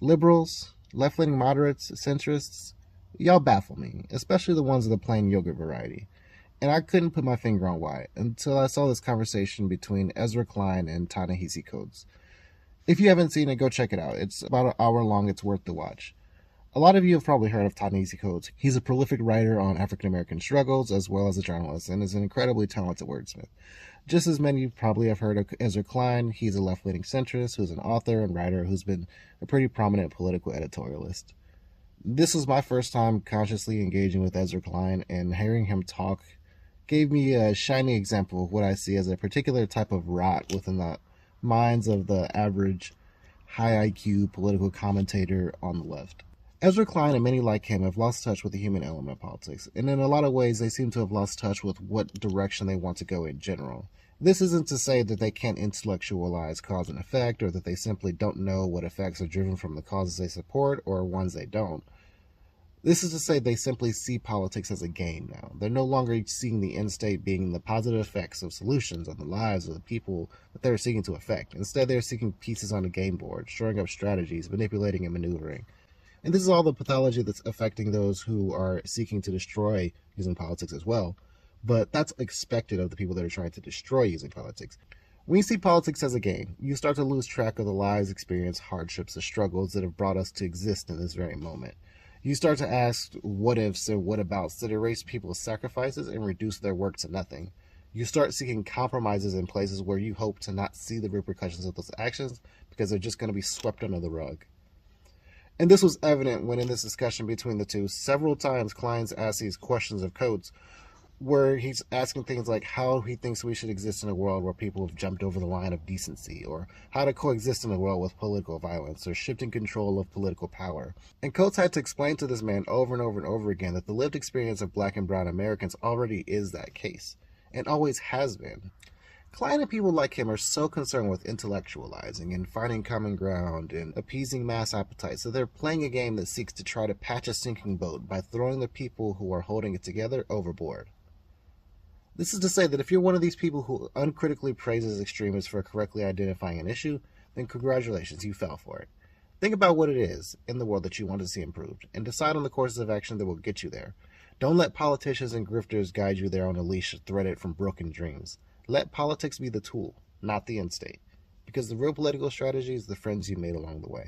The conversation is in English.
Liberals, left-leaning moderates, centrists, y'all baffle me, especially the ones of the plain yogurt variety. And I couldn't put my finger on why until I saw this conversation between Ezra Klein and Ta-Nehisi Coates. If you haven't seen it, go check it out. It's about an hour long. It's worth the watch. A lot of you have probably heard of Ta-Nehisi Coates. He's a prolific writer on African American struggles as well as a journalist and is an incredibly talented wordsmith. Just as many probably have heard of Ezra Klein, he's a left-leaning centrist who's an author and writer who's been a pretty prominent political editorialist. This was my first time consciously engaging with Ezra Klein, and hearing him talk gave me a shining example of what I see as a particular type of rot within the minds of the average high IQ political commentator on the left. Ezra Klein and many like him have lost touch with the human element of politics, and in a lot of ways they seem to have lost touch with what direction they want to go in general. This isn't to say that they can't intellectualize cause and effect, or that they simply don't know what effects are driven from the causes they support or ones they don't. This is to say they simply see politics as a game now. They're no longer seeing the end state being the positive effects of solutions on the lives of the people that they're seeking to affect. Instead, they're seeking pieces on a game board, shoring up strategies, manipulating and maneuvering. And this is all the pathology that's affecting those who are seeking to destroy using politics as well. But that's expected of the people that are trying to destroy using politics. When you see politics as a game, you start to lose track of the lives, experience, hardships, the struggles that have brought us to exist in this very moment. You start to ask what ifs and what abouts that erase people's sacrifices and reduce their work to nothing. You start seeking compromises in places where you hope to not see the repercussions of those actions because they're just going to be swept under the rug. And this was evident when in this discussion between the two, several times Klein's asked these questions of Coates, where he's asking things like how he thinks we should exist in a world where people have jumped over the line of decency, or how to coexist in a world with political violence, or shifting control of political power. And Coates had to explain to this man over and over and over again that the lived experience of black and brown Americans already is that case, and always has been. Klein and people like him are so concerned with intellectualizing and finding common ground and appeasing mass appetites that they're playing a game that seeks to try to patch a sinking boat by throwing the people who are holding it together overboard. This is to say that if you're one of these people who uncritically praises extremists for correctly identifying an issue, then congratulations, you fell for it. Think about what it is in the world that you want to see improved, and decide on the courses of action that will get you there. Don't let politicians and grifters guide you there on a leash threaded from broken dreams. Let politics be the tool, not the end state, because the real political strategy is the friends you made along the way.